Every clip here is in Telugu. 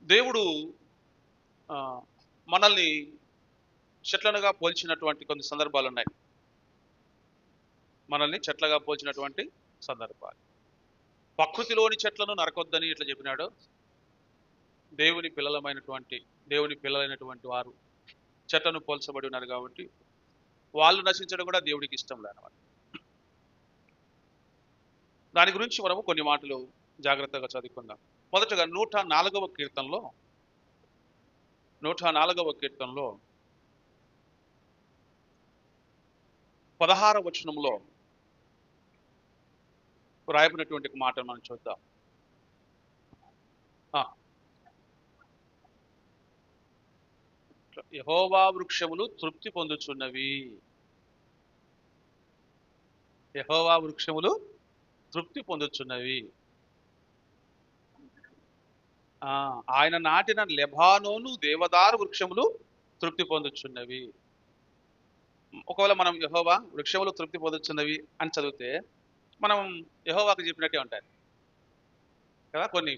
దేవుడు ఆ, మనల్ని చెట్లనుగా పోల్చినటువంటి కొన్ని సందర్భాలు ఉన్నాయి. మనల్ని చెట్లగా పోల్చినటువంటి సందర్భాలు. ప్రకృతిలోని చెట్లను నరకొద్దని ఇట్లా చెప్పినాడు. దేవుని పిల్లలమైనటువంటి దేవుని పిల్లలైనటువంటి వారు చెట్లను పోల్చబడి ఉన్నారు కాబట్టి వాళ్ళు నశించడం కూడా దేవుడికి ఇష్టం లేనమాట. దాని గురించి మనము కొన్ని మాటలు జాగ్రత్తగా చదువుకుందాం. మొదటగా 104వ కీర్తనలో 104వ కీర్తనలో 16వ వచనంలో రాయబడినటువంటి ఒక మాటను మనం చూద్దాం. ఆ, యెహోవా వృక్షములు తృప్తి పొందుచున్నవి. యెహోవా వృక్షములు తృప్తి పొందుచున్నవి. ఆయన నాటిన లెబానోను దేవదారు వృక్షములు తృప్తి పొందుచున్నవి. ఒకవేళ మనం యెహోవా వృక్షములు తృప్తి పొందుచున్నవి అని చదివితే మనం యెహోవాకు చెప్పినట్టే ఉంటాయి కదా. కొన్ని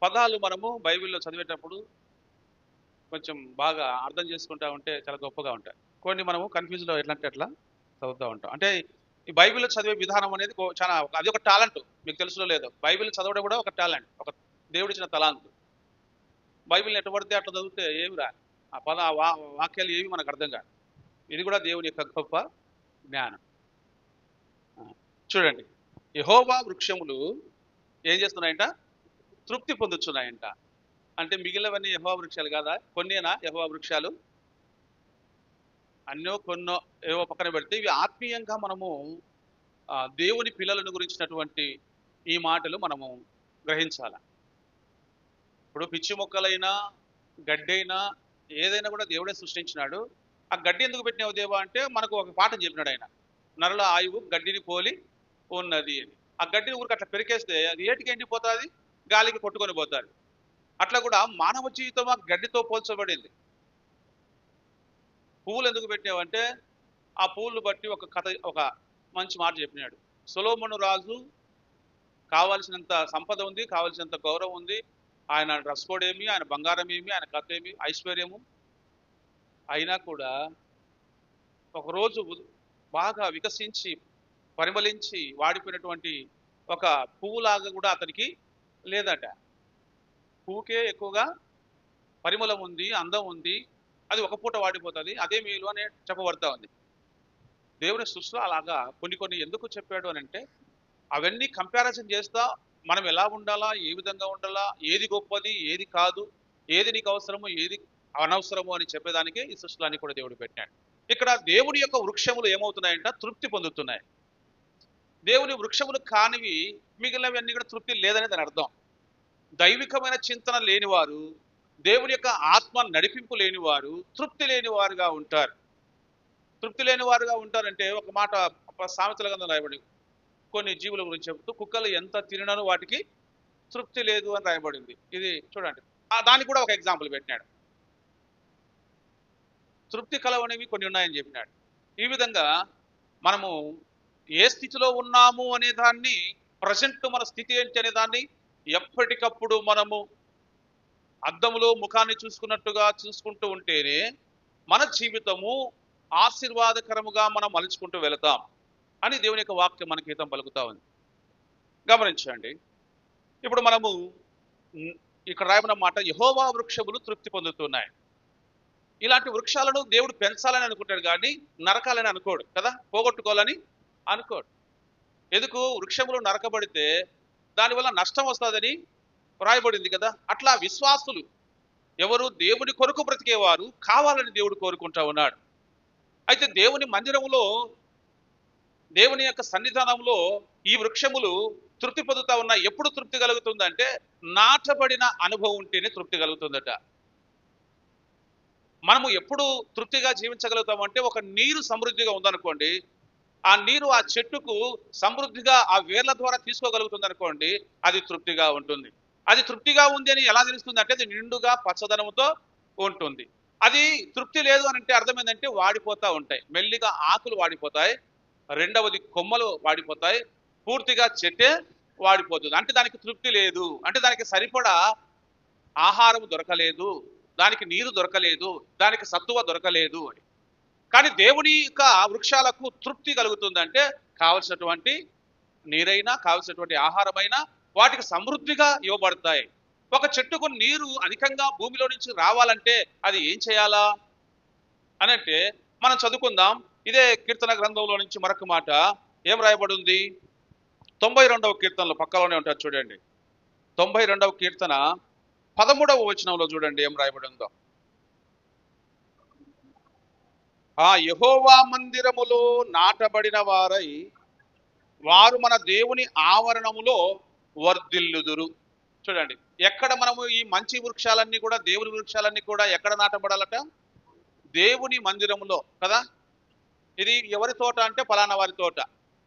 పదాలు మనము బైబిల్లో చదివేటప్పుడు కొంచెం బాగా అర్థం చేసుకుంటా ఉంటే చాలా గొప్పగా ఉంటాయి. కొన్ని మనము కన్ఫ్యూజ్లో ఎట్లంటే ఎట్లా చదువుతూ ఉంటాం. అంటే ఈ బైబిల్లో చదివే విధానం అనేది చాలా అది ఒక టాలెంట్. మీకు తెలుసులో లేదో, బైబిల్ చదవడం కూడా ఒక టాలెంట్, ఒక దేవుడిచ్చిన తలాంతు. బైబిల్ని ఎట్ట పడితే అట్లా చదివితే ఏమి రా, ఆ పద వాక్యాలు ఏవి మనకు అర్థం కాదు. ఇది కూడా దేవుని యొక్క గొప్ప జ్ఞానం. చూడండి, యెహోవా వృక్షములు ఏం చేస్తున్నాయంట? తృప్తి పొందుతున్నాయంట. అంటే మిగిలినవన్నీ యెహోవా వృక్షాలు కాదా? కొన్నేనా యెహోవా వృక్షాలు? అన్నో కొన్నో ఏవో పక్కన పెడితే ఇవి ఆత్మీయంగా మనము దేవుని పిల్లలను గురించినటువంటి ఈ మాటలు మనము గ్రహించాల. ఇప్పుడు పిచ్చి మొక్కలైనా గడ్డైనా ఏదైనా కూడా దేవుడే సృష్టించినాడు. ఆ గడ్డి ఎందుకు పెట్టినావు దేవా అంటే మనకు ఒక పాఠం చెప్పినాడు ఆయన. నరుల ఆయువు గడ్డిని పోలి ఉన్నది అని. ఆ గడ్డిని ఊరికి అట్లా పెరికేస్తే అది ఏటికి ఎండిపోతుంది, గాలికి కొట్టుకొని పోతుంది. అట్లా కూడా మానవ జీవితం ఆ గడ్డితో పోల్చబడింది. పువ్వులు ఎందుకు పెట్టావంటే ఆ పువ్వులు బట్టి ఒక కథ, ఒక మంచి మాట చెప్పినాడు. సొలొమోను రాజు కావాల్సినంత సంపద ఉంది, కావాల్సినంత గౌరవం ఉంది, ఆయన డ్రెస్ కోడ్ ఏమి, ఆయన బంగారం ఏమి, ఆయన కథ ఏమి, ఐశ్వర్యము. అయినా కూడా ఒకరోజు బాగా వికసించి పరిమళించి వాడిపోయినటువంటి ఒక పువ్వులాగా కూడా అతనికి లేదట. పువ్వుకే ఎక్కువగా పరిమళం ఉంది, అందం ఉంది, అది ఒక పూట వాడిపోతుంది, అదే మేలు అని చెప్పబడతా ఉంది. దేవుని సృష్టిలో అలాగా కొన్ని కొన్ని ఎందుకు చెప్పాడు అని అంటే అవన్నీ కంపారిజన్ చేస్తా మనం ఎలా ఉండాలా, ఏ విధంగా ఉండాలా, ఏది గొప్పది ఏది కాదు, ఏది నీకు అవసరము ఏది అనవసరము అని చెప్పేదానికే ఈ సృష్టిలన్నీ కూడా దేవుడు పెట్టాడు. ఇక్కడ దేవుడి యొక్క వృక్షములు ఏమవుతున్నాయంట? తృప్తి పొందుతున్నాయి. దేవుని వృక్షములు కానివి మిగిలినవి అన్ని కూడా తృప్తి లేదని దాని అర్థం. దైవికమైన చింతన లేనివారు, దేవుని యొక్క ఆత్మ నడిపింపు లేనివారు తృప్తి లేని వారుగా ఉంటారు. తృప్తి లేని వారుగా ఉంటారంటే ఒక మాట సామెతల గ్రంథం రాయబడి కొన్ని జీవుల గురించి చెబుతూ కుక్కలు ఎంత తినను వాటికి తృప్తి లేదు అని రాయబడింది. ఇది చూడండి, దానికి కూడా ఒక ఎగ్జాంపుల్ పెట్టినాడు. తృప్తి కలవనేవి కొన్ని ఉన్నాయని చెప్పినాడు. ఈ విధంగా మనము ఏ స్థితిలో ఉన్నాము అనే దాన్ని, ప్రజెంట్ మన స్థితి ఏంటి అనే దాన్ని ఎప్పటికప్పుడు మనము అద్దంలో ముఖాన్ని చూసుకున్నట్టుగా చూసుకుంటూ ఉంటేనే మన జీవితము ఆశీర్వాదకరముగా మనం మలుచుకుంటూ వెళతాం అని దేవుని యొక్క వాక్యం మనకి హితం పలుకుతా ఉంది. గమనించండి, ఇప్పుడు మనము ఇక్కడ రాయబడిన మాట యెహోవా వృక్షములు తృప్తి పొందుతున్నాయి. ఇలాంటి వృక్షాలను దేవుడు పెంచాలని అనుకుంటాడు కానీ నరకాలని అనుకోడు కదా, పోగొట్టుకోవాలని అనుకోడు. ఎందుకు? వృక్షములు నరకబడితే దానివల్ల నష్టం వస్తుందని రాయబడింది కదా. అట్లా విశ్వాసులు ఎవరు దేవుని కొరకు బ్రతికేవారు కావాలని దేవుడు కోరుకుంటా ఉన్నాడు. అయితే దేవుని మందిరంలో, దేవుని యొక్క సన్నిధానంలో ఈ వృక్షములు తృప్తి పొందుతా ఉన్నాయి. ఎప్పుడు తృప్తి కలుగుతుందంటే నాటబడిన అనుభవం ఉంటేనే తృప్తి కలుగుతుందట. మనము ఎప్పుడు తృప్తిగా జీవించగలుగుతామంటే ఒక నీరు సమృద్ధిగా ఉందనుకోండి, ఆ నీరు ఆ చెట్టుకు సమృద్ధిగా ఆ వేర్ల ద్వారా తీసుకోగలుగుతుంది అనుకోండి, అది తృప్తిగా ఉంటుంది. అది తృప్తిగా ఉంది అని ఎలా తెలుస్తుంది అంటే అది నిండుగా పచ్చదనంతో ఉంటుంది. అది తృప్తి లేదు అని అంటే అర్థం ఏంటంటే వాడిపోతూ ఉంటాయి, మెల్లిగా ఆకులు వాడిపోతాయి, రెండవది కొమ్మలు వాడిపోతాయి, పూర్తిగా చెట్టే వాడిపోతుంది. అంటే దానికి తృప్తి లేదు, అంటే దానికి సరిపడా ఆహారం దొరకలేదు, దానికి నీరు దొరకలేదు, దానికి సత్తువ దొరకలేదు అని. కానీ దేవుని యొక్క వృక్షాలకు తృప్తి కలుగుతుందంటే కావలసినటువంటి నీరైనా కావలసినటువంటి ఆహారమైనా వాటికి సమృద్ధిగా ఇవ్వబడతాయి. ఒక చెట్టుకు నీరు అధికంగా భూమిలో నుంచి రావాలంటే అది ఏం చేయాలా అని అంటే మనం చదువుకుందాం. ఇదే కీర్తన గ్రంథంలో నుంచి మరొక మాట ఏం రాయబడి ఉంది? 92వ కీర్తనలో పక్కలోనే ఉంటారు చూడండి. 92వ కీర్తన 13వ వచనంలో చూడండి ఏం రాయబడి ఉందో. యెహోవా మందిరములో నాటబడిన వారై వారు మన దేవుని ఆవరణములో వర్ధిల్లుదురు. చూడండి, ఎక్కడ మనము ఈ మంచి వృక్షాలన్నీ కూడా, దేవుని వృక్షాలన్నీ కూడా ఎక్కడ నాటబడాలట? దేవుని మందిరములో కదా. ఇది ఎవరి తోట అంటే ఫలానా వారి తోట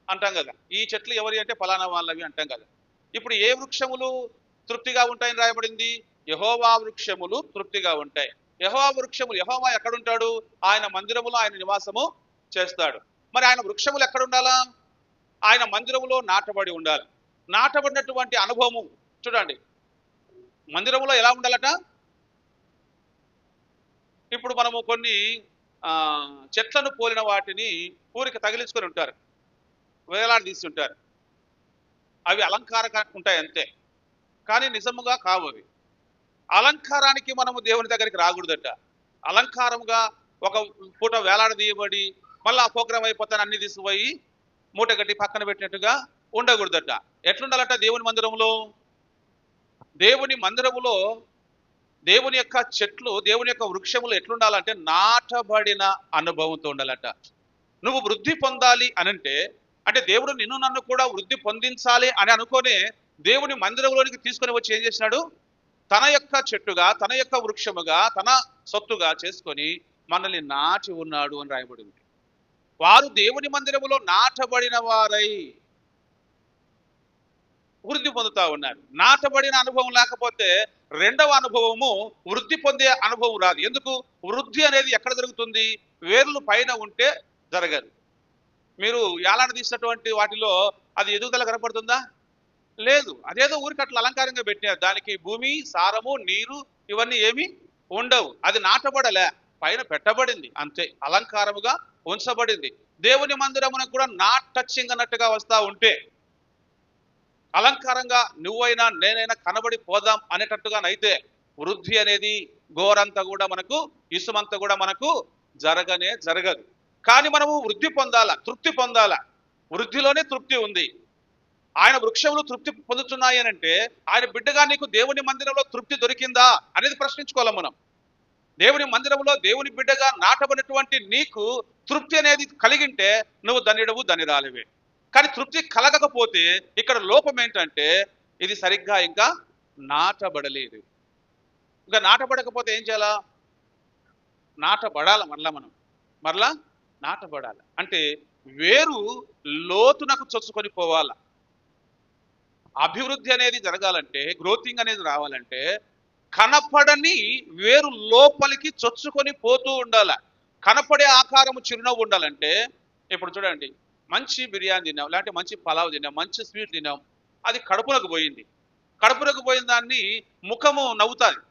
అంటాం కదా. ఈ చెట్లు ఎవరి అంటే ఫలానా వాళ్ళవి అంటాం కదా. ఇప్పుడు ఏ వృక్షములు తృప్తిగా ఉంటాయని రాయబడింది? యెహోవా వృక్షములు తృప్తిగా ఉంటాయి. యెహోవా వృక్షములు, యెహోవా ఎక్కడుంటాడు? ఆయన మందిరములో ఆయన నివాసము చేస్తాడు. మరి ఆయన వృక్షములు ఎక్కడ ఉండాలా? ఆయన మందిరములో నాటబడి ఉండాలి. నాటబడినటువంటి అనుభవము చూడండి, మందిరములో ఎలా ఉండాలట? ఇప్పుడు మనము కొన్ని చెట్లను పోలిన వాటిని ఊరికి తగిలించుకొని ఉంటారు, వేలాడి తీస్తుంటారు. అవి అలంకారంగా ఉంటాయి అంతే, కానీ నిజముగా కావు అవి. అలంకారానికి మనము దేవుని దగ్గరికి రాకూడదట. అలంకారంగా ఒక పూట వేలాడదీయబడి మళ్ళీ ఆ ప్రోగ్రాం అయిపోతాను అన్ని తీసుకుపోయి మూట గట్టి పక్కన పెట్టినట్టుగా ఉండకూడదట. ఎట్లుండాలట దేవుని మందిరంలో? దేవుని మందిరములో దేవుని యొక్క చెట్లు, దేవుని యొక్క వృక్షములు ఎట్లుండాలంటే నాటబడిన అనుభవంతో ఉండాలట. నువ్వు వృద్ధి పొందాలి అనంటే, అంటే దేవుడు నిన్ను నన్ను కూడా వృద్ధి పొందించాలి అని అనుకోనే దేవుని మందిరంలోనికి తీసుకొని వచ్చి ఏం చేసినాడు? తన యొక్క చెట్టుగా, తన యొక్క వృక్షముగా, తన సొత్తుగా చేసుకొని మనల్ని నాటి ఉన్నాడు అని రాయబడింది. వారు దేవుని మందిరములో నాటబడిన వారై వృద్ధి పొందుతా ఉన్నారు. నాటబడిన అనుభవం లేకపోతే రెండవ అనుభవము వృద్ధి పొందే అనుభవం రాదు. ఎందుకు? వృద్ధి అనేది ఎక్కడ జరుగుతుంది? వేర్లు పైన ఉంటే జరగదు. మీరు ఏలాడ తీసినటువంటి వాటిలో అది ఎదుగుదల కనపడుతుందా? లేదు. అదేదో ఊరికి అట్లా అలంకారంగా పెట్టినారు. దానికి భూమి, సారము, నీరు ఇవన్నీ ఏమి ఉండవు. అది నాటబడలే, పైన పెట్టబడింది అంతే, అలంకారముగా ఉంచబడింది. దేవుని మందిరమునకు కూడా నాట్ టచింగ్ అన్నట్టుగా వస్తా ఉంటే అలంకారంగా నువ్వైనా నేనైనా కనబడి పోదాం అనేటట్టుగానైతే వృద్ధి అనేది గోరంతా కూడా మనకు, ఇసుమంతా కూడా మనకు జరగదు. కానీ మనము వృద్ధి పొందాలా, తృప్తి పొందాలా. వృద్ధిలోనే తృప్తి ఉంది. ఆయన వృక్షములు తృప్తి పొందుతున్నాయి అని అంటే ఆయన బిడ్డగా నీకు దేవుని మందిరంలో తృప్తి దొరికిందా అనేది ప్రశ్నించుకోవాలి మనం. దేవుని మందిరంలో దేవుని బిడ్డగా నాటబడినటువంటి నీకు తృప్తి అనేది కలిగింటే నువ్వు ధన్యుడవు, ధన్యురాలివే. కానీ తృప్తి కలగకపోతే ఇక్కడ లోపం ఏంటంటే ఇది సరిగ్గా ఇంకా నాటబడలేదు. ఇంకా నాటబడకపోతే ఏం చేయాలా? నాటబడాల, మరలా నాటబడాల. అంటే వేరు లోతునకు చొచ్చుకొని పోవాల. అభివృద్ధి అనేది జరగాలంటే, గ్రోతింగ్ అనేది రావాలంటే కనపడని వేరు లోపలికి చొచ్చుకొని పోతూ ఉండాల. కనపడే ఆకారము చిరునవ్వు ఉండాలంటే, ఇప్పుడు చూడండి, మంచి బిర్యానీ తిన్నాం, లేదంటే మంచి పలావ్ తిన్నాం, మంచి స్వీట్ తిన్నాం, అది కడుపులకు పోయింది. కడుపులకు పోయిన దాన్ని ముఖము నవ్వుతుంది.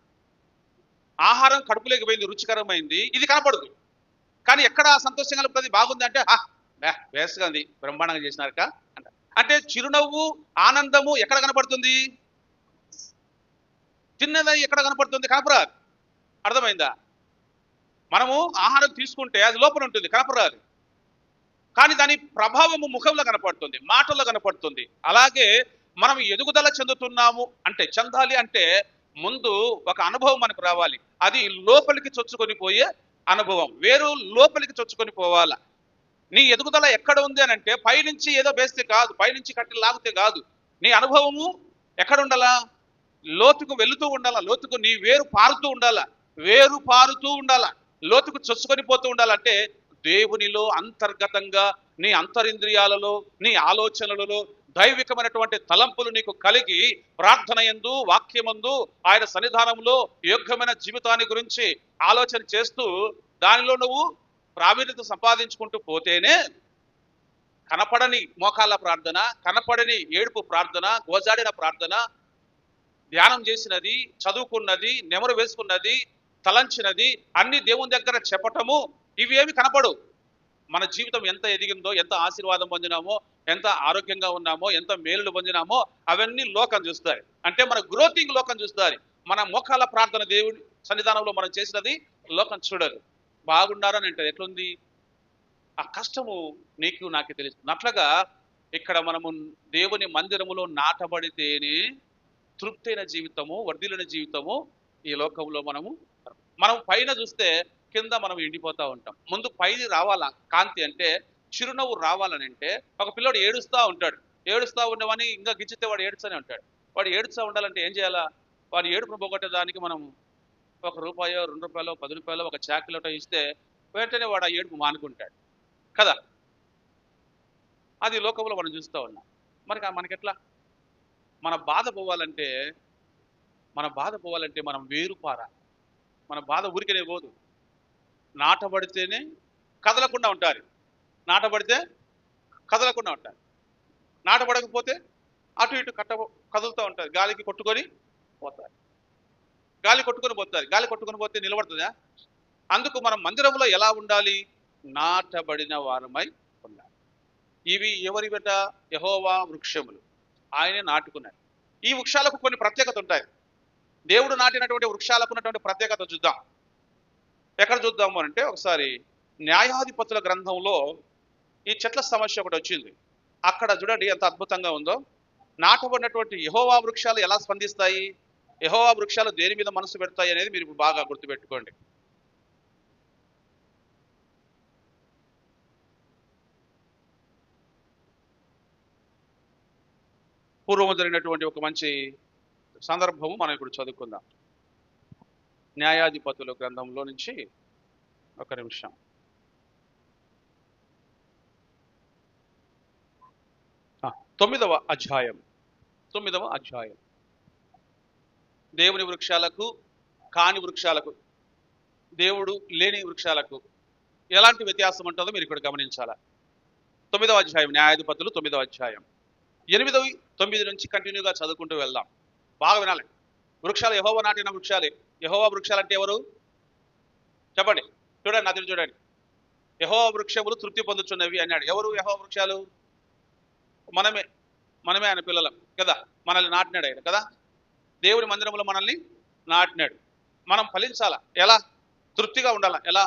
ఆహారం కడుపులోకి పోయింది, రుచికరమైంది, ఇది కనపడదు. కానీ ఎక్కడ సంతోషం కలుగుతుంది? బాగుంది అంటే వేస్గా ఉంది, బ్రహ్మాండంగా చేసినారట అంట. అంటే చిరునవ్వు, ఆనందము ఎక్కడ కనపడుతుంది? తిన్నది ఎక్కడ కనపడుతుంది? కనపరాదు. అర్థమైందా? మనము ఆహారం తీసుకుంటే అది లోపల ఉంటుంది, కనపరాదు. కానీ దాని ప్రభావము ముఖంలో కనపడుతుంది, మాటల్లో కనపడుతుంది. అలాగే మనం ఎదుగుదల చెందుతున్నాము అంటే, చెందాలి అంటే ముందు ఒక అనుభవం మనకు రావాలి. అది లోపలికి చొచ్చుకొని పోయే అనుభవం. వేరు లోపలికి చొచ్చుకొని పోవాల. నీ ఎదుగుదల ఎక్కడ ఉంది అని అంటే పైనుంచి ఏదో వేస్తే కాదు, పైనుంచి కట్టి లాగితే కాదు. నీ అనుభవము ఎక్కడ ఉండాలా? లోతుకు వెళుతూ ఉండాలా. లోతుకు నీ వేరు పారుతూ ఉండాలా. వేరు పారుతూ ఉండాలా, లోతుకు చొచ్చుకొని పోతూ ఉండాలంటే దేవునిలో అంతర్గతంగా నీ అంతరింద్రియాలలో, నీ ఆలోచనలలో దైవికమైనటువంటి తలంపులు నీకు కలిగి ప్రార్థన యందు, వాక్యమందు, ఆయన సన్నిధానంలో యోగ్యమైన జీవితాన్ని గురించి ఆలోచన చేస్తూ దానిలో నువ్వు ప్రావీణ్యత సంపాదించుకుంటూ పోతేనే కనపడని మోకాళ్ళ ప్రార్థన, కనపడని ఏడుపు ప్రార్థన, గోజాడిన ప్రార్థన, ధ్యానం చేసినది, చదువుకున్నది, నెమరు వేసుకున్నది, తలంచినది అన్ని దేవుని దగ్గర చెప్పటము, ఇవి ఏమి కనపడు. మన జీవితం ఎంత ఎదిగిందో, ఎంత ఆశీర్వాదం పొందినామో, ఎంత ఆరోగ్యంగా ఉన్నామో, ఎంత మేలులు పొందినామో అవన్నీ లోకం చూస్తారు. అంటే మన గ్రోతింగ్ లోకం చూస్తారు. మన మోకాల ప్రార్థన దేవుడి సన్నిధానంలో మనం చేసినది లోకం చూడరు. బాగున్నారని అంటే ఎట్లుంది? ఆ కష్టము నీకు నాకు తెలుస్తుంది. అట్లాగా ఇక్కడ మనము దేవుని మందిరములో నాటబడితేనే తృప్తైన జీవితము, వర్ధిల్లిన జీవితము ఈ లోకంలో మనం పైన చూస్తే కింద మనం ఎండిపోతా ఉంటాం. ముందు పైది రావాలా కాంతి అంటే, చిరునవ్వు రావాలని అంటే ఒక పిల్లోడు ఏడుస్తూ ఉంటాడు. ఏడుస్తూ ఉండేవాని ఇంకా గిచ్చితే వాడు ఏడుస్తూనే ఉంటాడు. వాడు ఏడుస్తూ ఉండాలంటే ఏం చేయాలా? వాడు ఏడుపును పోగొట్టేదానికి మనం ₹1, ₹2, ₹10 ఒక చాక్లెట్ ఇస్తే వెంటనే వాడు ఆ ఏడుపు మానుకుంటాడు కదా. అది లోకంలో మనం చూస్తూ ఉన్నాం. మరి మనకెట్లా? మన బాధ పోవాలంటే మనం వేరుపారాలి. మన బాధ ఊరికనే పోదు. నాటబడితేనే కదలకుండా ఉంటారు. నాటబడితే కదలకుండా ఉంటారు. నాటబడకపోతే అటు ఇటు కదులుతూ ఉంటారు. గాలికి కొట్టుకొని పోతారు. గాలి కొట్టుకొని పోతే నిలబడుతుందా? అందుకు మనం మందిరంలో ఎలా ఉండాలి? నాటబడిన వారమై ఉండాలి. ఇవి ఎవరి బిడ్డ? యెహోవా వృక్షములు. ఆయనే నాటుకున్నాడు. ఈ వృక్షాలకు కొన్ని ప్రత్యేకత ఉంటాయి. దేవుడు నాటినటువంటి వృక్షాలకు ఉన్నటువంటి ప్రత్యేకత చూద్దాం. ఎక్కడ చూద్దాము అంటే, ఒకసారి న్యాయాధిపతుల గ్రంథంలో ఈ చెట్ల సమస్య ఒకటి వచ్చింది. అక్కడ చూడండి ఎంత అద్భుతంగా ఉందో. నాటబడినటువంటి యెహోవా వృక్షాలు ఎలా స్పందిస్తాయి, యెహోవా వృక్షాలు దేని మీద మనసు పెడతాయి అనేది మీరు బాగా గుర్తుపెట్టుకోండి. పూర్వము జరిగినటువంటి ఒక మంచి సందర్భము మనం ఇప్పుడు చదువుకుందాం. న్యాయాధిపతుల గ్రంథంలో నుంచి ఒక నిమిషం. తొమ్మిదవ అధ్యాయం. దేవుని వృక్షాలకు, కాని వృక్షాలకు, దేవుడు లేని వృక్షాలకు ఎలాంటి వ్యత్యాసం ఉంటుందో మీరు ఇక్కడ గమనించాలా. 9వ అధ్యాయం, న్యాయాధిపతులు 9వ అధ్యాయం 8, 9 నుంచి కంటిన్యూగా చదువుకుంటూ వెళ్దాం. బాగా వినాలి. వృక్షాలు యెహోవా నాటిన వృక్షాలే. యెహోవా వృక్షాలు అంటే ఎవరు చెప్పండి? చూడండి, నా దగ్గర చూడండి. యెహోవా వృక్షములు తృప్తి పొందుతున్నవి అన్నాడు. ఎవరు యెహోవా వృక్షాలు? మనమే ఆయన పిల్లలం కదా. మనల్ని నాటినాడు ఆయన కదా. దేవుని మందిరంలో మనల్ని నాటినాడు. మనం ఫలించాలా? ఎలా? తృప్తిగా ఉండాలా? ఎలా?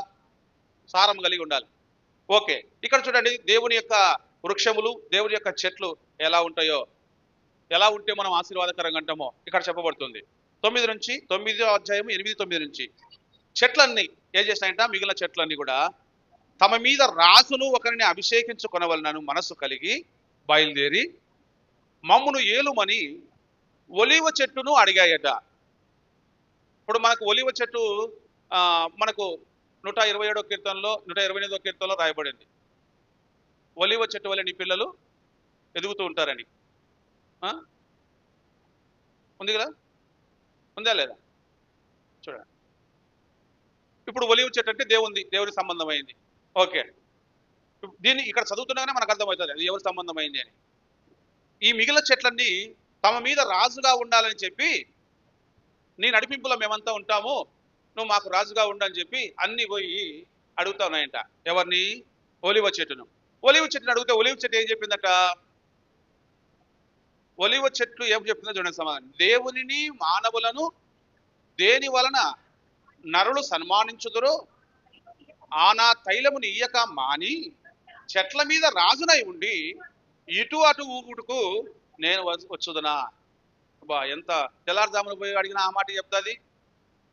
సారం కలిగి ఉండాలి. ఓకే, ఇక్కడ చూడండి దేవుని యొక్క వృక్షములు, దేవుని యొక్క చెట్లు ఎలా ఉంటాయో, ఎలా ఉంటే మనం ఆశీర్వాదకరంగా అంటామో ఇక్కడ చెప్పబడుతుంది. 9వ అధ్యాయం 8, 9 నుంచి. చెట్లన్నీ ఏం చేస్తాయంట? మిగిలిన చెట్లన్నీ కూడా తమ మీద రాజును ఒకరిని అభిషేకించుకొనవలనను మనసు కలిగి బయలుదేరి మమ్మును ఏలుమని ఒలీవ చెట్టును అడిగాయట. ఇప్పుడు మనకు ఒలీవ చెట్టు మనకు 127వ కీర్తనలో 128వ కీర్తనలో రాయబడింది. ఒలీవ చెట్టు వల్ల నీ పిల్లలు ఎదుగుతూ ఉంటారని. ఉంది కదా, ఉందా లేదా? చూడండి, ఇప్పుడు ఒలీవ చెట్టు అంటే దేవుడి సంబంధమైంది. ఓకే, దీన్ని ఇక్కడ చదువుతున్నాగానే మనకు అర్థమవుతుంది అది ఎవరి సంబంధమైంది అని. ఈ మిగిలిన చెట్లన్నీ తమ మీద రాజుగా ఉండాలని చెప్పి, నీ నడిపింపులో మేమంతా ఉంటాము, నువ్వు మాకు రాజుగా ఉండని చెప్పి అన్ని పోయి అడుగుతా ఉన్నాయంట. ఎవరిని? ఒలీవ చెట్టును. ఒలీవ చెట్టును అడిగితే ఒలీవ చెట్టు ఏం చెప్పిందట? ఒలీవ చెట్లు ఏం చెప్తుందో చూడండి సమాధానం. దేవునిని మానవులను దేని వలన నరులు సన్మానించుదురో ఆనా తైలముని ఇయ్యక మాని చెట్ల మీద రాజునై ఉండి ఇటు అటు ఊగుడుకు నేను వచ్చుదనా. బా, ఎంత తెల్లారుజామున పోయి అడిగినా ఆ మాట చెప్తుంది,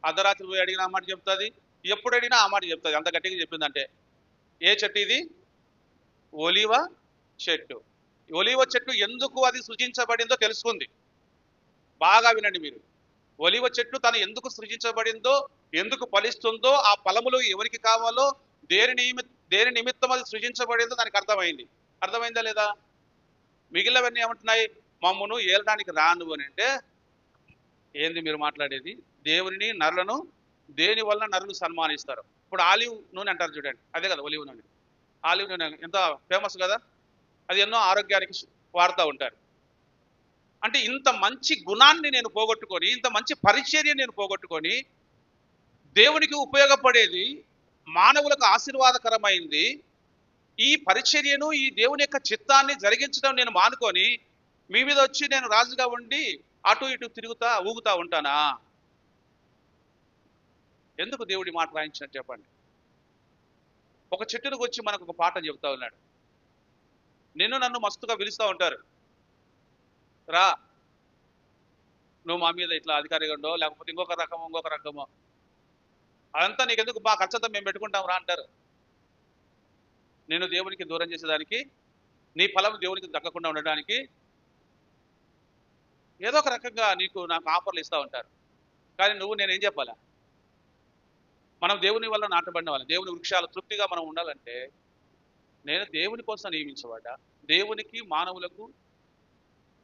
అర్ధరాత్రి పోయి అడిగినా ఆ మాట చెప్తుంది, ఎప్పుడు అడిగినా ఆ మాట చెప్తుంది. అంత గట్టిగా చెప్పిందంటే ఏ చెట్టు ఇది? ఒలీవ చెట్టు. ఒలీవ చెట్టు ఎందుకు అది సృజించబడిందో తెలుసుకుంది. బాగా వినండి మీరు. ఒలీవ చెట్టు తను ఎందుకు సృజించబడిందో, ఎందుకు ఫలిస్తుందో, ఆ ఫలములు ఎవరికి కావాలో, దేని నిమిత్తం అది సృజించబడిందో దానికి అర్థమైంది. అర్థమైందా లేదా? మిగిలినవన్నీ ఏమంటున్నాయి? మమ్మును ఏలడానికి రాను అని అంటే ఏంది మీరు మాట్లాడేది? దేవుని నరులను దేని వలన నరులు సన్మానిస్తారు? ఇప్పుడు ఆలివ్ నూనె అంటారు చూడండి, అదే కదా ఒలివ్ నూనె. ఆలివ్ నూనె ఎంత ఫేమస్ కదా. అది ఎన్నో ఆరోగ్యానికి వాడుతూ ఉంటారు. అంటే ఇంత మంచి గుణాన్ని నేను పోగొట్టుకొని, ఇంత మంచి పరిచర్య నేను పోగొట్టుకొని, దేవునికి ఉపయోగపడేది, మానవులకు ఆశీర్వాదకరమైంది ఈ పరిచర్యను, ఈ దేవుని యొక్క చిత్తాన్ని జరిగించడం నేను మానుకొని మీ మీద వచ్చి నేను రాజుగా ఉండి అటు ఇటు తిరుగుతా ఊగుతా ఉంటానా? ఎందుకు దేవుడి మాట రాయించినట్టు చెప్పండి. ఒక చెట్టుకు వచ్చి మనకు ఒక పాఠం చెబుతా ఉన్నాడు. నన్ను మస్తుగా పిలుస్తూ ఉంటారు, రా నువ్వు మా మీద ఇట్లా అధికారిగా ఉండో, లేకపోతే ఇంకొక రకమో, అదంతా నీకెందుకు, మా ఖర్చంతా మేము పెట్టుకుంటాం రా అంటారు. నేను దేవునికి దూరం చేసేదానికి, నీ ఫలం దేవునికి దక్కకుండా ఉండడానికి ఏదో ఒక రకంగా నాకు ఆఫర్లు ఇస్తూ ఉంటారు. కానీ నేనేం చెప్పాలా? మనం దేవుని వల్ల నాటబడిన వాళ్ళం. దేవుని వృక్షాలు తృప్తిగా మనం ఉండాలంటే నేను దేవుని కోసం నియమించబడ్డా, దేవునికి మానవులకు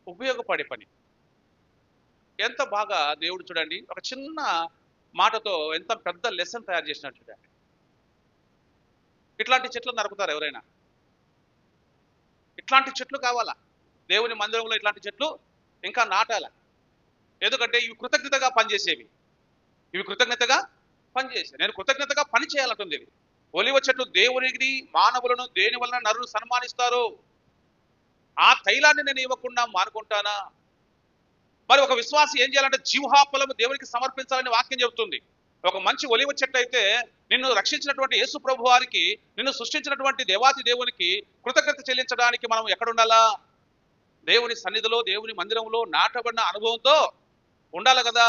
ఉపయోగపడే పని. ఎంత బాగా దేవుడు చూడండి, ఒక చిన్న మాటతో ఎంత పెద్ద లెసన్ తయారు చేసినట్టు చూడండి. ఇట్లాంటి చెట్లు నరుకుతారు ఎవరైనా? ఇట్లాంటి చెట్లు కావాలా? దేవుని మందిరంలో ఇట్లాంటి చెట్లు ఇంకా నాటాల. ఎందుకంటే ఇవి కృతజ్ఞతగా పనిచేసేవి. నేను కృతజ్ఞతగా పని చేయాలంటుంది. ఒలివ చెట్లు దేవునికి మానవులను దేని వలన నరులు సన్మానిస్తారు. ఆ తైలాన్ని నేను ఇవ్వకుండా మానుకుంటానా? మరి ఒక విశ్వాసి ఏం చేయాలంటే జీవహాఫలము దేవునికి సమర్పించాలని వాక్యం చెబుతుంది. ఒక మంచి ఒలివ చెట్టు అయితే నిన్ను రక్షించినటువంటి యేసు ప్రభు వారికి, నిన్ను సృష్టించినటువంటి దేవాతి దేవునికి కృతజ్ఞత చెల్లించడానికి మనం ఎక్కడ ఉండాలా? దేవుని సన్నిధిలో, దేవుని మందిరంలో నాటబడిన అనుభవంతో ఉండాలి కదా.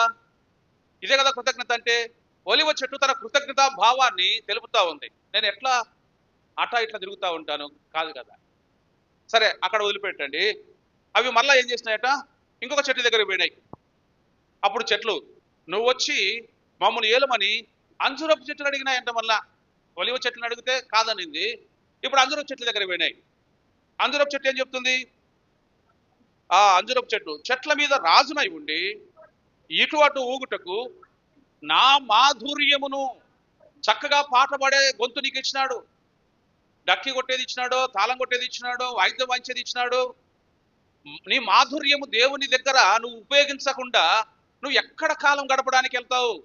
ఇదే కదా కృతజ్ఞత అంటే. ఒలివ చెట్టు తన కృతజ్ఞతా భావాన్ని తెలుపుతా ఉంది. నేను ఎట్లా అటా ఇట్లా తిరుగుతూ ఉంటాను కాదు కదా. సరే, అక్కడ వదిలిపెట్టండి. అవి మళ్ళా ఏం చేసినాయట? ఇంకొక చెట్టు దగ్గరికి పోయినాయి. అప్పుడు చెట్లు, నువ్వు వచ్చి మమ్మల్ని ఏలమని అంజురపు చెట్లు అడిగినాయంట. మళ్ళా ఒలివ చెట్లను అడిగితే కాదనింది. ఇప్పుడు అంజురపు చెట్ల దగ్గరికి పోయినాయి. అంజురపు చెట్టు ఏం చెప్తుంది? ఆ అంజురపు చెట్ల మీద రాజునై ఉండి ఇటు అటు ఊగుటకు నా మాధుర్యమును, చక్కగా పాట పాడే గొంతు నీకు ఇచ్చినాడు. డక్కి కొట్టేది ఇచ్చినాడు, తాళం కొట్టేది ఇచ్చినాడు, వాయిద్యం వాయించేది ఇచ్చినాడు. నీ మాధుర్యము దేవుని దగ్గర నువ్వు ఉపయోగించకుండా నువ్వు ఎక్కడ కాలం గడపడానికి వెళ్తావు?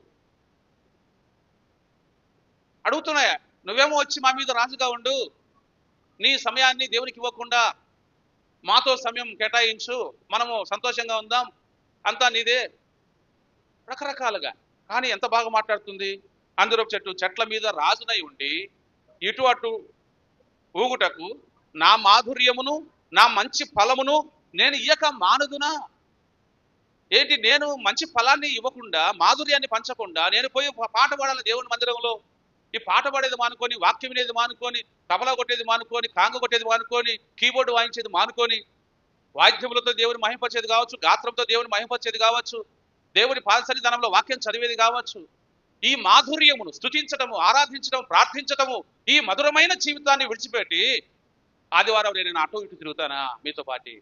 అడుగుతున్నాయా? నువ్వేమో వచ్చి మా మీద రాజుగా ఉండు, నీ సమయాన్ని దేవునికి ఇవ్వకుండా మాతో సమయం కేటాయించు, మనము సంతోషంగా ఉందాం, అంతా నీదే. రకరకాలుగా. కానీ ఎంత బాగా మాట్లాడుతుంది. అంజూరపు చెట్ల మీద రాజునై ఉండి ఇటు అటు ఊగుటకు నా మాధుర్యమును, నా మంచి ఫలమును నేను ఇయ్యక మానుదునా? ఏంటి, నేను మంచి ఫలాన్ని ఇవ్వకుండా, మాధుర్యాన్ని పంచకుండా నేను పోయి పాట పాడాలి దేవుని మందిరంలో? ఈ పాట పాడేది మానుకొని, వాక్యం వినేది మానుకొని, తబలా కొట్టేది మానుకొని, కాంగ కొట్టేది మానుకొని, కీబోర్డు వాయించేది మానుకొని, వాయిద్యములతో దేవుని మహింపరిచేది కావచ్చు, గాత్రంతో దేవుని మహింపరిచేది కావచ్చు, దేవుని పాదసన్నిధానంలో వాక్యం చదివేది కావచ్చు, ఈ మాధుర్యమును స్తుతించటము, ఆరాధించడం, ప్రార్థించటము, ఈ మధురమైన జీవితాన్ని విడిచిపెట్టి ఆదివారం నేను అటు ఇటు తిరుగుతానా మీతో పాటి?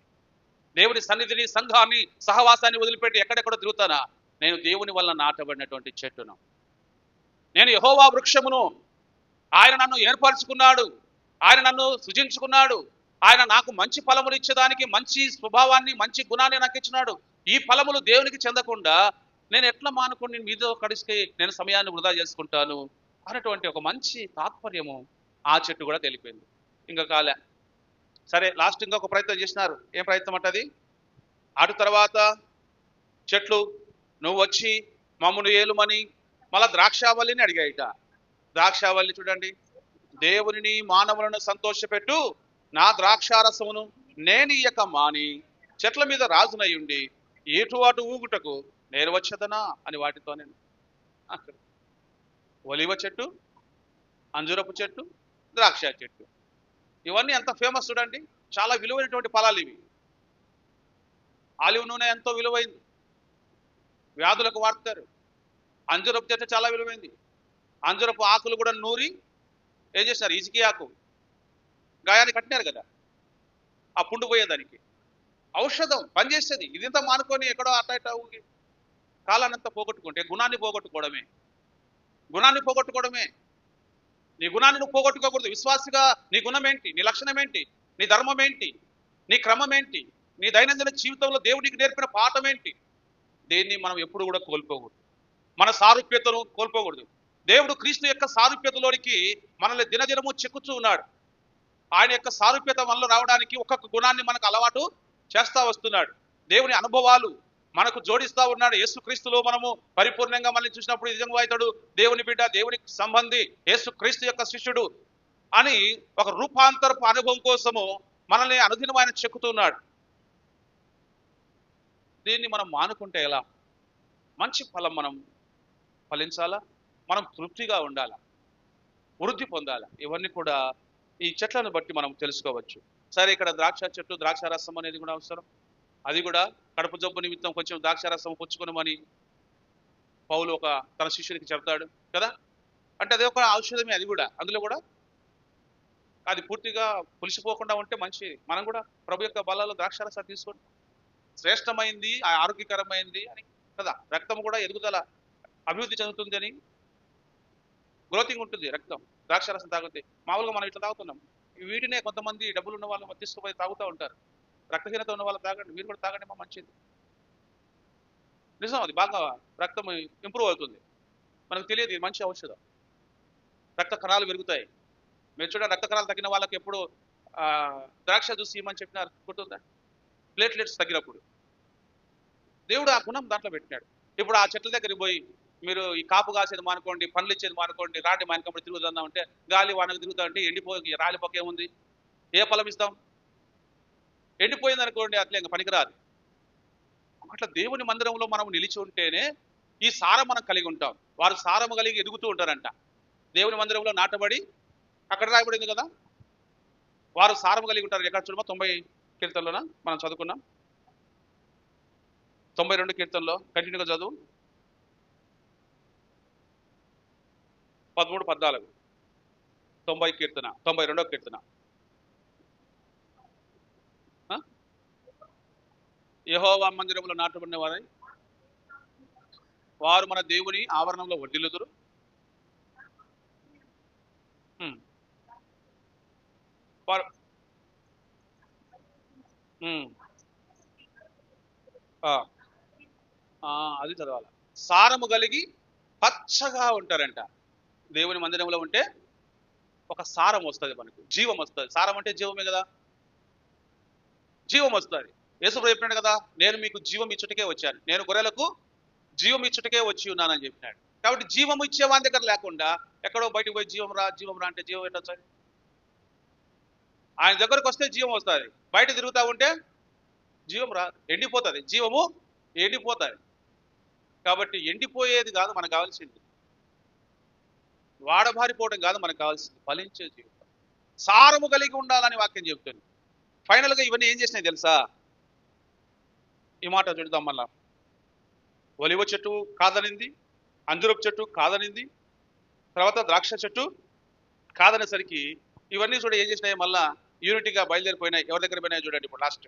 దేవుని సన్నిధిని, సంఘాన్ని, సహవాసాన్ని వదిలిపెట్టి ఎక్కడెక్కడో తిరుగుతానా? నేను దేవుని వల్ల నాటబడినటువంటి చెట్టును, నేను యెహోవా వృక్షమును. ఆయన నన్ను ఏర్పరచుకున్నాడు, ఆయన నన్ను సృజించుకున్నాడు, ఆయన నాకు మంచి ఫలములు ఇచ్చేదానికి మంచి స్వభావాన్ని, మంచి గుణాన్ని నాకు ఇచ్చినాడు. ఈ ఫలములు దేవునికి చెందకుండా నేను ఎట్లా మానుకొని మీతో కడిసి నేను సమయాన్ని వృధా చేసుకుంటాను అన్నటువంటి ఒక మంచి తాత్పర్యము ఆ చెట్టు కూడా తెలిపింది. ఇంకా కాలే. సరే, లాస్ట్ ఇంకొక ప్రయత్నం చేసినారు. ఏం ప్రయత్నం అంటది? అటు తర్వాత చెట్లు, నువ్వు వచ్చి మమ్మను ఏలుమని మళ్ళా ద్రాక్షావల్లిని అడిగాయిట. ద్రాక్షావల్లి చూడండి, దేవునిని మానవులను సంతోషపెట్టు నా ద్రాక్షారసమును నేను ఇయ్యక మాని చెట్ల మీద రాజునై ఉండి ఇటు అటు ఊగుటకు నేను వచ్చేదనా అని వాటితో నేను. ఒలివ చెట్టు, అంజూరపు చెట్టు, ద్రాక్ష చెట్టు, ఇవన్నీ ఎంత ఫేమస్ చూడండి. చాలా విలువైనటువంటి ఫలాలు ఇవి. ఆలివ్ నూనె ఎంతో విలువైంది, వ్యాధులకు వాడతారు. అంజూరపు చెట్టు చాలా విలువైంది. అంజూరపు ఆకులు కూడా నూరి ఏం చేస్తారు? ఇసికి ఆకు గాయాన్ని కట్టినారు కదా, ఆ పుండు పోయేదానికి ఔషధం పనిచేస్తుంది. ఇదింత మానుకొని ఎక్కడో అట్ట ఇట్ట ఊగి కాలాన్నంతా పోగొట్టుకుంటే గుణాన్ని పోగొట్టుకోవడమే. నీ గుణాన్ని నువ్వు పోగొట్టుకోకూడదు. విశ్వాసిగా నీ గుణం ఏంటి? నీ లక్షణం ఏంటి? నీ ధర్మం ఏంటి? నీ క్రమం ఏంటి? నీ దైనందిన జీవితంలో దేవుడు నీకు నేర్పిన పాఠం ఏంటి? దేన్ని మనం ఎప్పుడు కూడా కోల్పోకూడదు. మన సారూప్యతను కోల్పోకూడదు. దేవుడు క్రీస్తు యొక్క సారూప్యతలోనికి మనల్ని దినదినము చెక్కుతూ ఉన్నాడు. ఆయన యొక్క సారూప్యత మనలో రావడానికి ఒక్కొక్క గుణాన్ని మనకు అలవాటు చేస్తా వస్తున్నాడు. దేవుని అనుభవాలు మనకు జోడిస్తా ఉన్నాడు. యేసుక్రీస్తులో మనము పరిపూర్ణంగా మనల్ని చూసినప్పుడు నిజంగా ఇతడు దేవుని బిడ్డ, దేవునికి సంబంధి, యేసుక్రీస్తు యొక్క శిష్యుడు అని ఒక రూపాంతరపు అనుభవం కోసము మనల్ని అనుదినం ఆయన చెక్కుతున్నాడు. దీన్ని మనం మానుకుంటే ఎలా? మంచి ఫలం మనం ఫలించాలా, మనం తృప్తిగా ఉండాలా, వృద్ధి పొందాలా, ఇవన్నీ కూడా ఈ చెట్లను బట్టి మనం తెలుసుకోవచ్చు. సరే, ఇక్కడ ద్రాక్ష చెట్టు, ద్రాక్ష రసం అనేది కూడా అవసరం. అది కూడా కడుపు జబ్బు నిమిత్తం కొంచెం ద్రాక్ష రసం పుచ్చుకొనమని పౌలు ఒక తన శిష్యునికి చెప్తాడు కదా. అంటే అదే ఒక ఔషధమే. అది కూడా అందులో కూడా అది పూర్తిగా పులిసిపోకుండా ఉంటే మంచిది. మనం కూడా ప్రభు యొక్క బలాల్లో ద్రాక్ష రసం తీసుకోండి, శ్రేష్టమైంది, ఆరోగ్యకరమైంది అని కదా. రక్తం కూడా ఎదుగుదల, అభివృద్ధి చెందుతుంది అని, గ్రోతింగ్ ఉంటుంది రక్తం ద్రాక్షరసం తాగితే. మామూలుగా మనం ఇట్లా తాగుతున్నాం. వీటినే కొంతమంది డబ్బులు ఉన్న వాళ్ళు తీసుకుపోయి తాగుతూ ఉంటారు. రక్తహీనత ఉన్న వాళ్ళు తాగండి, మీరు కూడా తాగండి, మంచిది. నిజం, అది బాగా రక్తం ఇంప్రూవ్ అవుతుంది. మనకు తెలియదు, ఇది మంచి ఔషధం. రక్త కణాలు పెరుగుతాయి. మీరు చూడండి, రక్త కణాలు తగ్గిన వాళ్ళకి ఎప్పుడు ద్రాక్ష జ్యూస్ ఇవ్వమని చెప్పినారు, గుర్తుందా? ప్లేట్లెట్స్ తగ్గినప్పుడు. దేవుడు ఆ గుణం దాంట్లో పెట్టినాడు. ఇప్పుడు ఆ చెట్ల దగ్గరికి పోయి మీరు ఈ కాపు కాసేది మానుకోండి, పండ్లు ఇచ్చేది మానుకోండి, రాటి మానుకోండి తిరుగుతుందాం అంటే, గాలి వానకు తిరుగుతా అంటే ఎండిపోయి రాలిపోకేముంది? ఏ ఫలం ఇస్తాం? ఎండిపోయింది అనుకోండి, అట్లే ఇంకా పనికిరాదు. అట్లా దేవుని మందిరంలో మనం నిలిచి ఉంటేనే ఈ సారం మనం కలిగి ఉంటాం. వారు సారము కలిగి ఎదుగుతూ ఉంటారంట. దేవుని మందిరంలో నాటబడి, అక్కడ రాయబడింది కదా, వారు సారము కలిగి ఉంటారు. ఎక్కడ చూడమా? 90 కీర్తనలోనా మనం చదువుకున్నాం. 92 కీర్తనలో కంటిన్యూగా చదువు. 13, 14, 90 కీర్తన, 92వ కీర్తన. యెహోవా మందిరంలో నాటబడిన వారై వారు మన దేవుని ఆవరణంలో వర్ధిల్లుదురు. అది చదవాలి. సారము కలిగి పచ్చగా ఉంటారంట. దేవుని మందిరంలో ఉంటే ఒక సారం వస్తుంది, మనకు జీవం వస్తుంది. సారం అంటే జీవమే కదా, జీవం వస్తుంది. యేసుప్రభువు చెప్పినాడు కదా, నేను మీకు జీవం ఇచ్చుటకే వచ్చాను, నేను గొర్రెలకు జీవం ఇచ్చుటకే వచ్చి ఉన్నానని చెప్పినాడు. కాబట్టి జీవం ఇచ్చే వాని దగ్గర లేకుండా ఎక్కడో బయటకు పోయి జీవం రా అంటే జీవం ఏంటొచ్చాయి? ఆయన దగ్గరకు వస్తే జీవం వస్తుంది. బయట తిరుగుతూ ఉంటే జీవం రా, ఎండిపోతుంది. జీవము ఎండిపోతుంది. కాబట్టి ఎండిపోయేది కాదు మనకు కావాల్సింది, వాడబారిపోవడం కాదు మనకు కావాల్సింది, ఫలించే జీవితం, సారము కలిగి ఉండాలని వాక్యం చెబుతుంది. ఫైనల్గా ఇవన్నీ ఏం చేసినాయి తెలుసా? ఈ మాట చూద్దాం మళ్ళా. ఒలివ చెట్టు కాదనింది, అంజురపు చెట్టు కాదనింది, తర్వాత ద్రాక్ష చెట్టు కాదనేసరికి ఇవన్నీ చూడ ఏం చేసినాయి? మళ్ళా యూనిటీగా బయలుదేరిపోయినాయి. ఎవరి దగ్గర పోయినాయి చూడండి. ఇప్పుడు లాస్ట్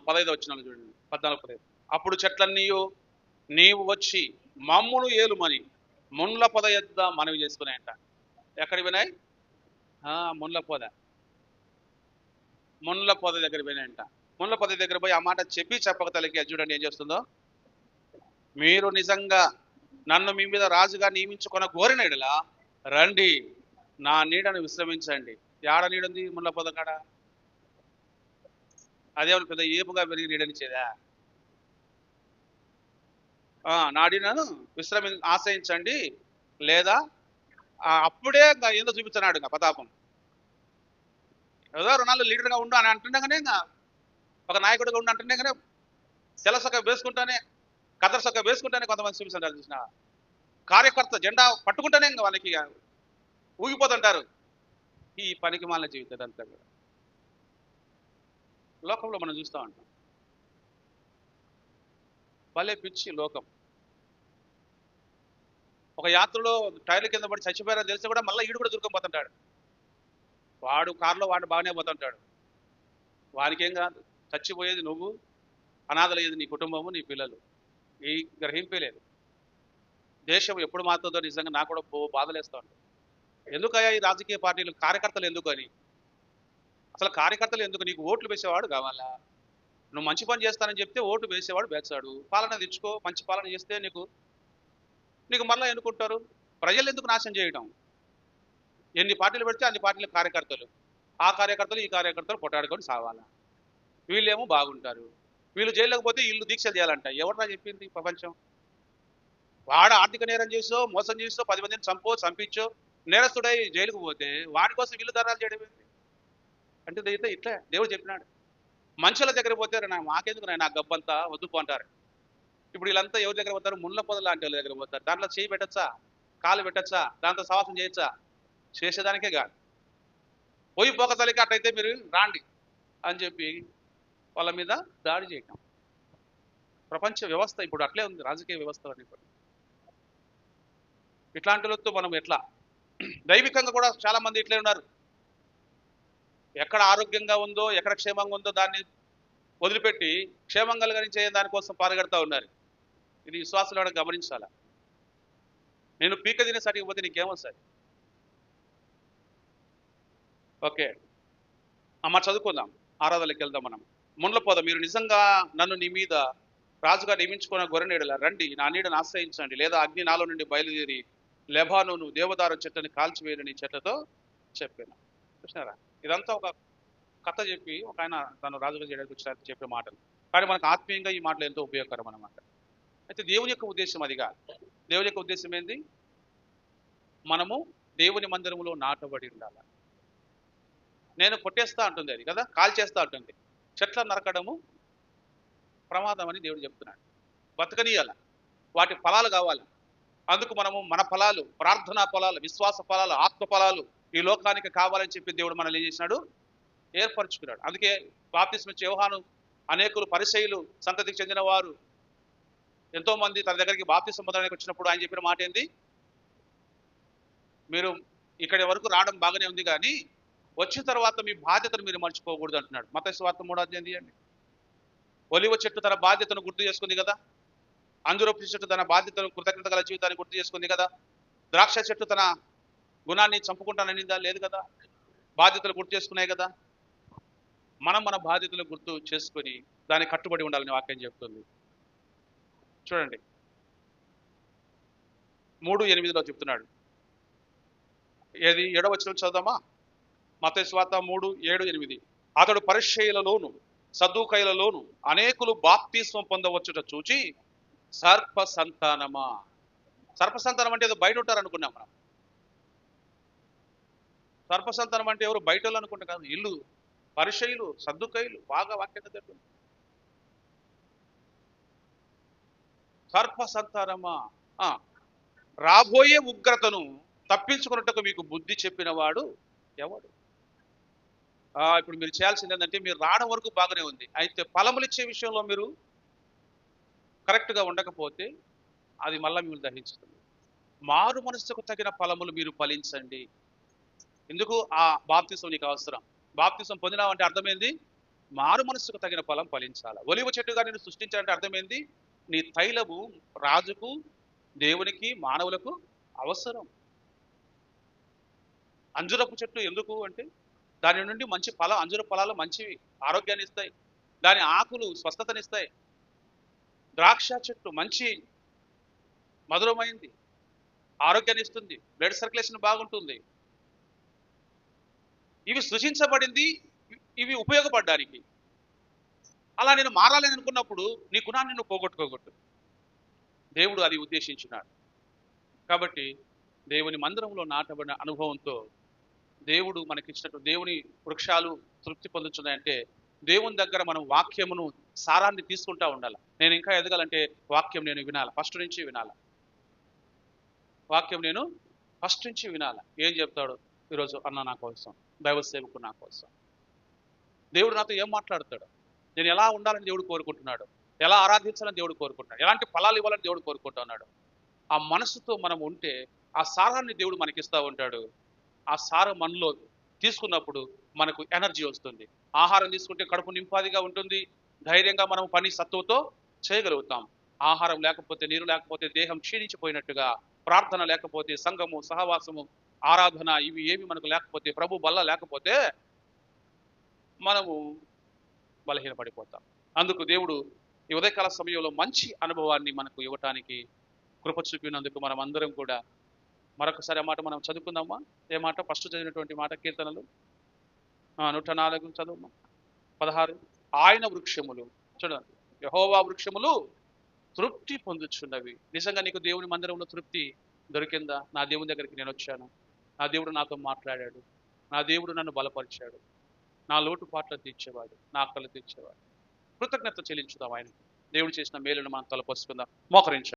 15వ వచనం చూడండి, 14, 15. అప్పుడు చెట్లన్నీ నీవు వచ్చి మమ్మును ఏలుమని మున్ల పొద యొద్ద మనవి చేసుకున్నాయంట. ఎక్కడికి పోయినాయి? మున్ల పొద దగ్గర పోయినాయంట. మున్ల పొద దగ్గర పోయి ఆ మాట చెప్పక తలకి చూడండి ఏం చేస్తుందో. మీరు నిజంగా నన్ను మీ మీద రాజుగా నియమించుకున్న కోరిన ఎడల రండి, నా నీడను విశ్రమించండి. ఏడ నీడుంది? ముళ్ళ పొద కాడ. అదేమన్నా పెద్ద ఏపుగా పెరిగి నీడనిచ్చేదా? నాడినను ఆశ్రయించండి, లేదా అప్పుడే ఏందో చూపించనాడు ఇంకా ప్రతాపం. ఏదో 2 నాళ్ళు లీడర్గా ఉండు అని అంటుండగానే, ఇంకా ఒక నాయకుడిగా ఉండి అంటుండగానే సెలసొక్క వేసుకుంటానే, కదరసొక్క వేసుకుంటానే కొంతమంది చూపిస్తుంటారు. చూసిన కార్యకర్త జెండా పట్టుకుంటేనే ఇంకా వాళ్ళకి ఊగిపోతుంటారు. ఈ పనికి మాలిన జీవితం అంతా కూడా లోకంలో మనం చూస్తూ ఉంటాం. భలే పిచ్చి లోకం. ఒక యాత్రలో టైర్ల కింద పడి చచ్చిపోయారని తెలిసి కూడా మళ్ళీ ఈడు కూడా దూరుకొని వాడు కారులో వాడు బాగానే పోతుంటాడు. వానికేం కాదు, చచ్చిపోయేది నువ్వు, అనాథలయ్యేది నీ కుటుంబము, నీ పిల్లలు. ఈ గ్రహింపే లేదు. దేశం ఎప్పుడు మారుతుందో నిజంగా నాకు కూడా బాధలేస్తూ ఉంటుంది. ఎందుకయ్యా ఈ రాజకీయ పార్టీలు, కార్యకర్తలు ఎందుకు అని. అసలు కార్యకర్తలు ఎందుకు? నీకు ఓట్లు వేసేవాడు కావాలా? నువ్వు మంచి పని చేస్తానని చెప్తే ఓటు వేసేవాడు వేస్తాడు. పాలన తెచ్చుకో, మంచి పాలన చేస్తే నీకు నీకు మరలా ఎన్నుకుంటారు. ప్రజలు ఎందుకు నాశనం చేయడం? ఎన్ని పార్టీలు పెడితే అన్ని పార్టీల కార్యకర్తలు, ఆ కార్యకర్తలు ఈ కార్యకర్తలు కొట్టాడుకొని సావాలా. వీళ్ళేమో బాగుంటారు. వీళ్ళు జైల్లోకి పోతే వీళ్ళు దీక్షలు చేయాలంట. ఎవరన్నా చెప్పింది ప్రపంచం? వాడు ఆర్థిక నేరం చేసో, మోసం చేసో, 10 మందిని చంపించో, నేరస్తుడై జైలుకు పోతే వాడి కోసం వీళ్ళు ధర్నాలు చేయడం ఏంటి? అంటే ఇట్లా దేవుడు చెప్పినాడు. మనుషుల దగ్గర పోతే మాకెందుకు నా గబ్బంతా వద్దుకు అంటారు. ఇప్పుడు వీళ్ళంతా ఎవరి దగ్గర పోతారు? ముళ్ళ పొద లాంటి వాళ్ళ దగ్గర పోతారు. దాంట్లో చేయి పెట్టచ్చా, కాలు పెట్టచ్చా, దాంతో సవాసం చేయొచ్చా? చేసేదానికే కాదు. పోయి పోకతలికి అట్లయితే మీరు రాండి అని చెప్పి వాళ్ళ మీద దాడి చేయటం. ప్రపంచ వ్యవస్థ ఇప్పుడు అట్లే ఉంది, రాజకీయ వ్యవస్థ అని. ఇట్లాంటి వాళ్ళతో మనం ఎట్లా? దైవికంగా కూడా చాలా మంది ఇట్లే ఉన్నారు. ఎక్కడ ఆరోగ్యంగా ఉందో, ఎక్కడ క్షేమంగా ఉందో దాన్ని వదిలిపెట్టి క్షేమం కలిగించే దానికోసం పాల్గొడతా ఉన్నారు. ఇది విశ్వాసులు గమనించాలా. నేను పీక తినే సరికి పోతే నీకేమొస్తుంది? ఓకే అమ్మ, చదువుకుందాం, ఆరాధనకి వెళ్దాం మనం. ముండ్లపోద, మీరు నిజంగా నన్ను నీ మీద రాజుగా నియమించుకున్న గొర్రెనీడలా రండి, నా నీడను ఆశ్రయించండి. లేదా అగ్ని నాలో నుండి బయలుదేరి లెబానోను దేవదారు చెట్లని కాల్చివేయని చెట్లతో చెప్పాను. చూసినారా? ఇదంతా ఒక కథ చెప్పి ఒక ఆయన తను రాజుగా చేయడానికి వచ్చిన చెప్పే మాటలు. కానీ మనకు ఆత్మీయంగా ఈ మాటలు ఎంతో ఉపయోగకరం అన్నమాట. అయితే దేవుని యొక్క ఉద్దేశం అది కాదు. దేవుని యొక్క ఉద్దేశం ఏంది? మనము దేవుని మందిరంలో నాటబడి ఉండాలి. నేను కొట్టేస్తా అంటుంది అది కదా, కాల్ చేస్తా అంటుంది. చెట్ల నరకడము ప్రమాదం అని దేవుడు చెప్తున్నాడు. బతకనీయాల, వాటి ఫలాలు కావాలి. అందుకు మనము మన ఫలాలు, ప్రార్థనా ఫలాలు, విశ్వాస ఫలాలు, ఆత్మ ఫలాలు ఈ లోకానికి కావాలని చెప్పి దేవుడు మనల్ని ఏం చేసినాడు? ఏర్పరచుకున్నాడు. అందుకే బాప్తిస్మ ఇచ్చే యోహాను, అనేకులు పరిసయ్యులు సంతతికి చెందిన వారు ఎంతో మంది తన దగ్గరికి బాప్తిస్మ పొందడానికి వచ్చినప్పుడు ఆయన చెప్పిన మాట ఏంది? మీరు ఇక్కడి వరకు రావడం బాగానే ఉంది, కానీ వచ్చిన తర్వాత మీ బాధ్యతను మీరు మర్చిపోకూడదు అంటున్నాడు. మత్తయి సువార్త 3వ అధ్యాయం తీయండి. ఒలివ చెట్టు తన బాధ్యతను గుర్తు చేసుకుంది కదా, అంజూరపు చెట్టు తన బాధ్యతను, కృతజ్ఞత గల జీవితాన్ని గుర్తు చేసుకుంది కదా, ద్రాక్ష చెట్టు తన గుణాన్ని చంపుకుంటాననిందా? లేదు కదా, బాధ్యతలు గుర్తు చేసుకున్నాయి కదా. మనం మన బాధ్యతలు గుర్తు చేసుకొని దానికి కట్టుబడి ఉండాలని వాక్యం చెప్తుంది. చూడండి 3:8 చెప్తున్నాడు. ఏది 7వ వచనం చదువుదామా? మత్తయి సువార్త 3:7-8. అతడు పరిసయ్యులలోను సద్దూకయ్యులలోను అనేకులు బాప్తిస్మం పొందవచ్చుట చూచి, సర్ప సంతానమా. సర్ప సంతానం అంటే ఏదో బయట ఉంటారు అనుకున్నాం మనం. సర్ప సంతానం అంటే ఎవరు? బయట వాళ్ళు అనుకుంటాం కాదు, ఇల్లు పరిసయ్యులు సద్దూకయ్యులు. బాగా వాక్యం తెలుసు. సర్ప సంతానమా, రాబోయే ఉగ్రతను తప్పించుకున్నట్టుకు మీకు బుద్ధి చెప్పిన వాడు ఎవడు? ఇప్పుడు మీరు చేయాల్సింది ఏంటంటే, మీరు రావడం వరకు బాగానే ఉంది, అయితే ఫలములు ఇచ్చే విషయంలో మీరు కరెక్ట్గా ఉండకపోతే అది మళ్ళీ మిమ్మల్ని దహించుతుంది. మారు మనసుకు తగిన ఫలములు మీరు ఫలించండి. ఎందుకు? ఆ బాప్తిసం నీకు అవసరం. బాప్తిసం పొందినావంటే అర్థమైంది, మారు మనసుకు తగిన ఫలం ఫలించాలి. ఒలివ చెట్టుగా నేను సృష్టించాలంటే అర్థమైంది, నీ తైలము రాజుకు, దేవునికి, మానవులకు అవసరం. అంజురపు చెట్టు ఎందుకు అంటే, దాని నుండి మంచి ఫలం, అంజుర ఫలాలు మంచివి, ఆరోగ్యాన్ని ఇస్తాయి. దాని ఆకులు స్వస్థతనిస్తాయి. ద్రాక్ష చెట్టు మంచి మధురమైంది, ఆరోగ్యాన్ని ఇస్తుంది, బ్లడ్ సర్క్యులేషన్ బాగుంటుంది. ఇవి సృజించబడింది ఇవి ఉపయోగపడడానికి. అలా నేను మారాలని అనుకున్నప్పుడు నీ గుణాన్ని నువ్వు పోగొట్టుకోకూడదు. దేవుడు అది ఉద్దేశించినాడు. కాబట్టి దేవుని మందిరంలో నాటబడిన అనుభవంతో దేవుడు మనకిచ్చినట్టు దేవుని వృక్షాలు తృప్తి పొందుతున్నాయంటే, దేవుని దగ్గర మనం వాక్యమును సారాన్ని తీసుకుంటా ఉండాలి. నేను ఇంకా ఎదగాలంటే వాక్యం నేను వినాలి, ఫస్ట్ నుంచి వినాలి. వాక్యం నేను ఫస్ట్ నుంచి వినాలి. ఏం చెప్తాడు ఈరోజు అన్న నా కోసం, దైవ సేవకు నా కోసం, దేవుడు నాతో ఏం మాట్లాడతాడు, నేను ఎలా ఉండాలని దేవుడు కోరుకుంటున్నాడు, ఎలా ఆరాధించాలని దేవుడు కోరుకుంటున్నాడు, ఎలాంటి ఫలాలు ఇవ్వాలని దేవుడు కోరుకుంటున్నాడు. ఆ మనసుతో మనం ఉంటే ఆ సారాన్ని దేవుడు మనకిస్తూ ఉంటాడు. ఆ సారం మనలో తీసుకున్నప్పుడు మనకు ఎనర్జీ వస్తుంది. ఆహారం తీసుకుంటే కడుపు నింపాదిగా ఉంటుంది, ధైర్యంగా మనం పని సత్తువతో చేయగలుగుతాం. ఆహారం లేకపోతే, నీరు లేకపోతే దేహం క్షీణించిపోయినట్టుగా, ప్రార్థన లేకపోతే, సంఘము, సహవాసము, ఆరాధన ఇవి ఏమి మనకు లేకపోతే, ప్రభు బల్ల లేకపోతే మనము బలహీనపడిపోతాం. అందుకు దేవుడు ఈ ఉదయకాల సమయంలో మంచి అనుభవాన్ని మనకు ఇవ్వటానికి కృప చూపినందుకు మనం అందరం కూడా మరొకసారి ఆ మాట మనం చదువుకుందామా? ఏ మాట? ఫస్ట్ చదివినటువంటి మాట కీర్తనలు 104 చదువు 16. ఆయన వృక్షములు, చూడండి, యెహోవా వృక్షములు తృప్తి పొందుచున్నవి. నిజంగా నీకు దేవుని మందిరంలో తృప్తి దొరికిందా? నా దేవుని దగ్గరికి నేను వచ్చాను, నా దేవుడు నాతో మాట్లాడాడు, నా దేవుడు నన్ను బలపరిచాడు, నా లోటుపాట్లు తీర్చేవాడు, నా ఆకలి తీర్చేవాడు. కృతజ్ఞత చెల్లించుదాం ఆయనకి. దేవుడు చేసిన మేలును మనం తలపోసుకుందాం. మోకరించాం.